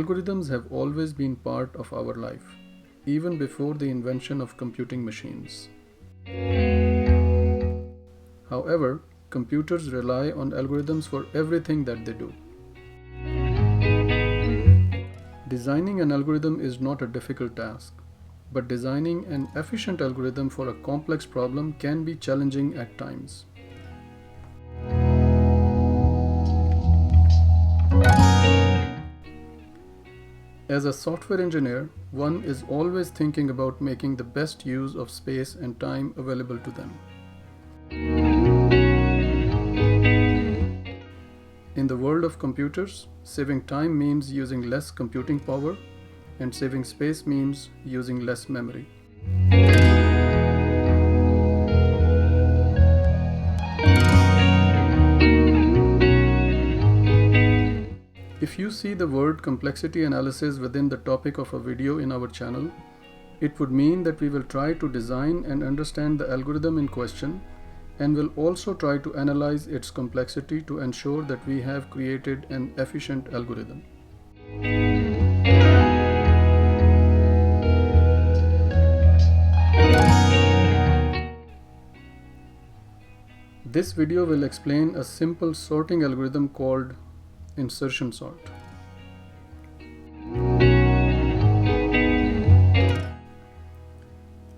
Algorithms have always been part of our life, even before the invention of computing machines. However, computers rely on algorithms for everything that they do. Designing an algorithm is not a difficult task, but designing an efficient algorithm for a complex problem can be challenging at times. As a software engineer, one is always thinking about making the best use of space and time available to them. In the world of computers, saving time means using less computing power, and saving space means using less memory. If you see the word complexity analysis within the topic of a video in our channel, it would mean that we will try to design and understand the algorithm in question, and will also try to analyze its complexity to ensure that we have created an efficient algorithm. This video will explain a simple sorting algorithm called insertion sort.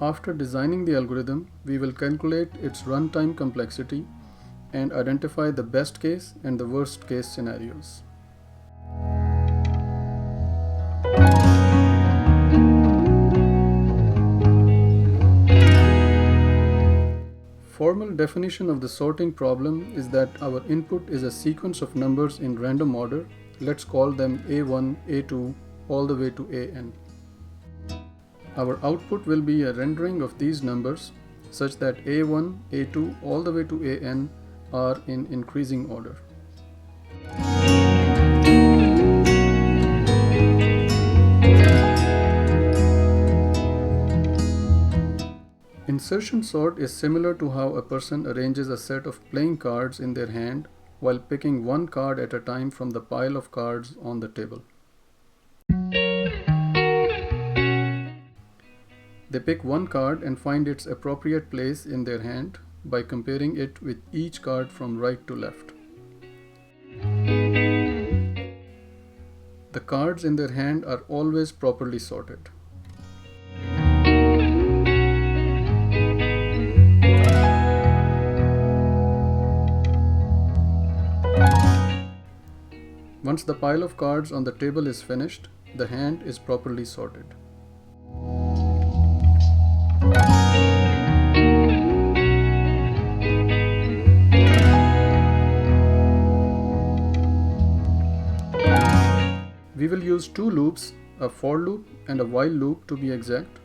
After designing the algorithm, we will calculate its runtime complexity and identify the best case and the worst case scenarios. Formal definition of the sorting problem is that our input is a sequence of numbers in random order. Let's call them A1, A2, all the way to AN. Our output will be a rendering of these numbers such that A1, A2, all the way to AN are in increasing order. Insertion sort is similar to how a person arranges a set of playing cards in their hand while picking one card at a time from the pile of cards on the table. They pick one card and find its appropriate place in their hand by comparing it with each card from right to left. The cards in their hand are always properly sorted. Once the pile of cards on the table is finished, the hand is properly sorted. We will use two loops, a for loop and a while loop to be exact,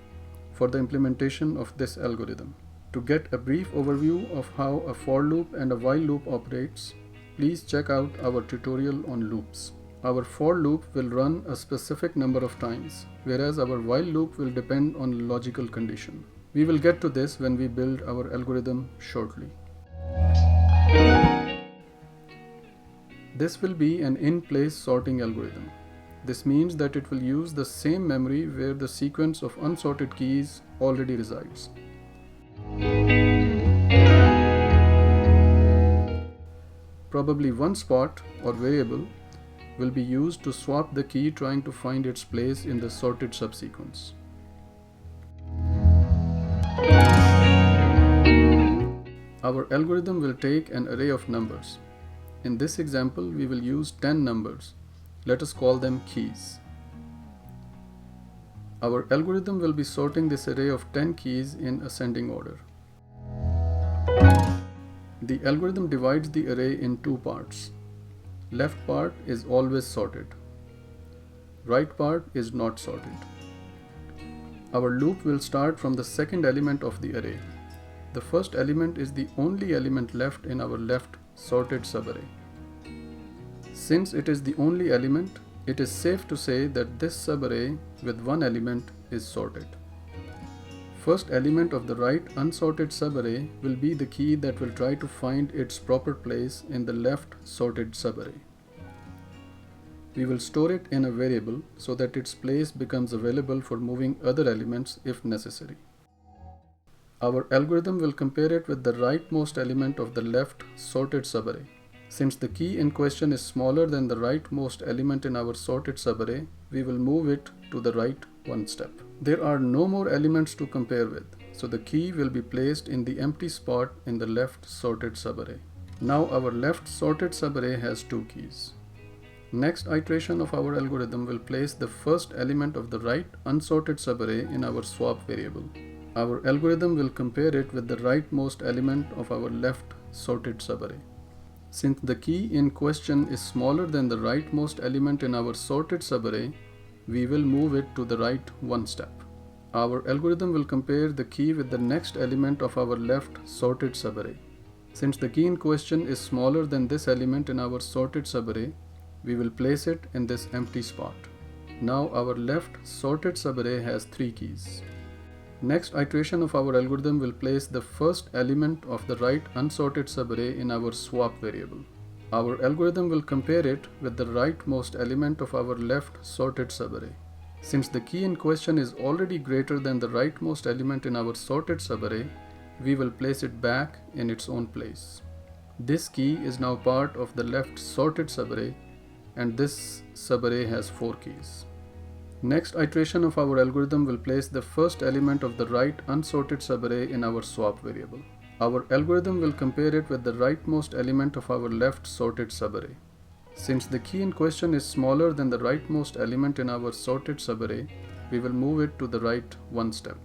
for the implementation of this algorithm. To get a brief overview of how a for loop and a while loop operates, please check out our tutorial on loops. Our for loop will run a specific number of times, whereas our while loop will depend on logical condition. We will get to this when we build our algorithm shortly. This will be an in-place sorting algorithm. This means that it will use the same memory where the sequence of unsorted keys already resides. Probably one spot or variable will be used to swap the key trying to find its place in the sorted subsequence. Our algorithm will take an array of numbers. In this example, we will use 10 numbers. Let us call them keys. Our algorithm will be sorting this array of 10 keys in ascending order. The algorithm divides the array in two parts. Left part is always sorted. Right part is not sorted. Our loop will start from the second element of the array. The first element is the only element left in our left sorted subarray. Since it is the only element, it is safe to say that this subarray with one element is sorted. First element of the right unsorted subarray will be the key that will try to find its proper place in the left sorted subarray. We will store it in a variable so that its place becomes available for moving other elements if necessary. Our algorithm will compare it with the rightmost element of the left sorted subarray. Since the key in question is smaller than the rightmost element in our sorted subarray, we will move it to the right one step. There are no more elements to compare with, so the key will be placed in the empty spot in the left sorted subarray. Now our left sorted subarray has two keys. Next iteration of our algorithm will place the first element of the right unsorted subarray in our swap variable. Our algorithm will compare it with the rightmost element of our left sorted subarray. Since the key in question is smaller than the rightmost element in our sorted subarray, we will move it to the right one step. Our algorithm will compare the key with the next element of our left sorted subarray. Since the key in question is smaller than this element in our sorted subarray, we will place it in this empty spot. Now our left sorted subarray has three keys. Next iteration of our algorithm will place the first element of the right unsorted subarray in our swap variable. Our algorithm will compare it with the rightmost element of our left sorted subarray. Since the key in question is already greater than the rightmost element in our sorted subarray, we will place it back in its own place. This key is now part of the left sorted subarray, and this subarray has four keys. Next iteration of our algorithm will place the first element of the right unsorted subarray in our swap variable. Our algorithm will compare it with the rightmost element of our left sorted subarray. Since the key in question is smaller than the rightmost element in our sorted subarray, we will move it to the right one step.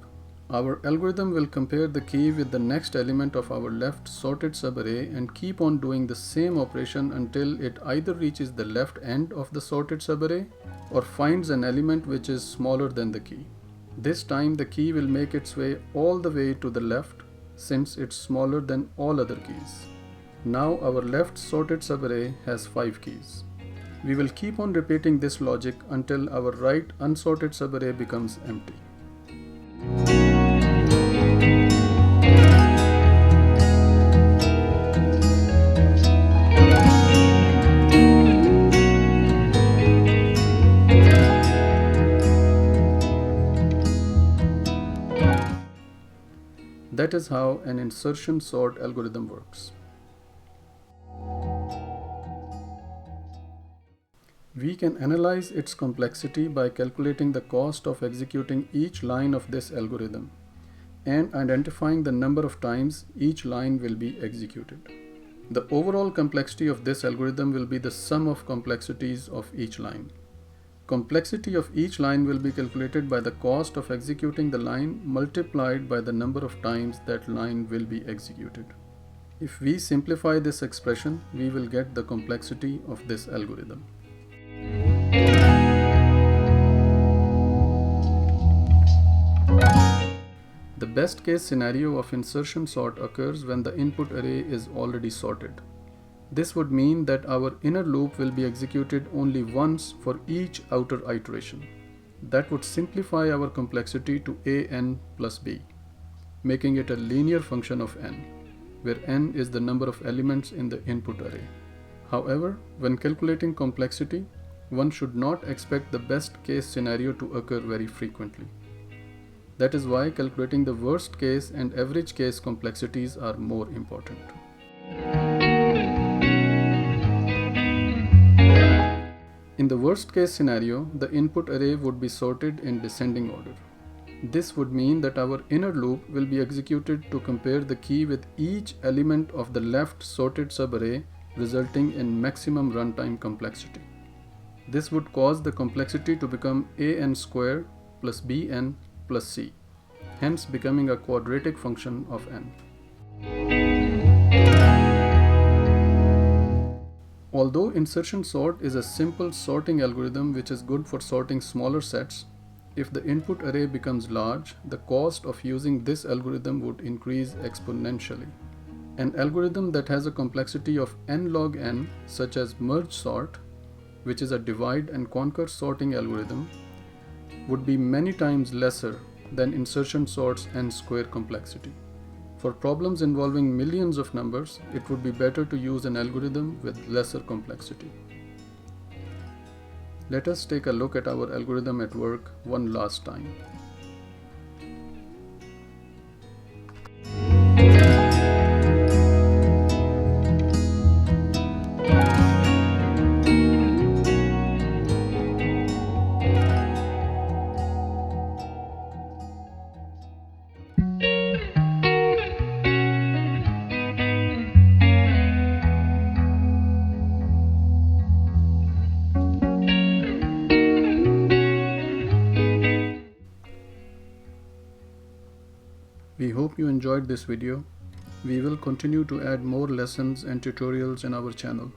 Our algorithm will compare the key with the next element of our left sorted subarray and keep on doing the same operation until it either reaches the left end of the sorted subarray or finds an element which is smaller than the key. This time the key will make its way all the way to the left since it's smaller than all other keys. Now our left sorted subarray has 5 keys. We will keep on repeating this logic until our right unsorted subarray becomes empty. That is how an insertion sort algorithm works. We can analyze its complexity by calculating the cost of executing each line of this algorithm and identifying the number of times each line will be executed. The overall complexity of this algorithm will be the sum of complexities of each line. Complexity of each line will be calculated by the cost of executing the line multiplied by the number of times that line will be executed. If we simplify this expression, we will get the complexity of this algorithm. The best case scenario of insertion sort occurs when the input array is already sorted. This would mean that our inner loop will be executed only once for each outer iteration. That would simplify our complexity to an plus b, making it a linear function of n, where n is the number of elements in the input array. However, when calculating complexity, one should not expect the best case scenario to occur very frequently. That is why calculating the worst case and average case complexities are more important. In the worst case scenario, the input array would be sorted in descending order. This would mean that our inner loop will be executed to compare the key with each element of the left sorted subarray, resulting in maximum runtime complexity. This would cause the complexity to become an square plus bn plus c, hence becoming a quadratic function of n. Although insertion sort is a simple sorting algorithm which is good for sorting smaller sets, if the input array becomes large, the cost of using this algorithm would increase exponentially. An algorithm that has a complexity of n log n, such as merge sort, which is a divide and conquer sorting algorithm, would be many times lesser than insertion sort's n square complexity. For problems involving millions of numbers, it would be better to use an algorithm with lesser complexity. Let us take a look at our algorithm at work one last time. We hope you enjoyed this video. We will continue to add more lessons and tutorials in our channel.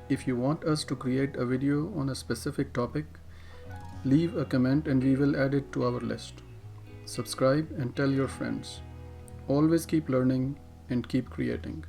If you want us to create a video on a specific topic, leave a comment and we will add it to our list. Subscribe and tell your friends. Always keep learning and keep creating.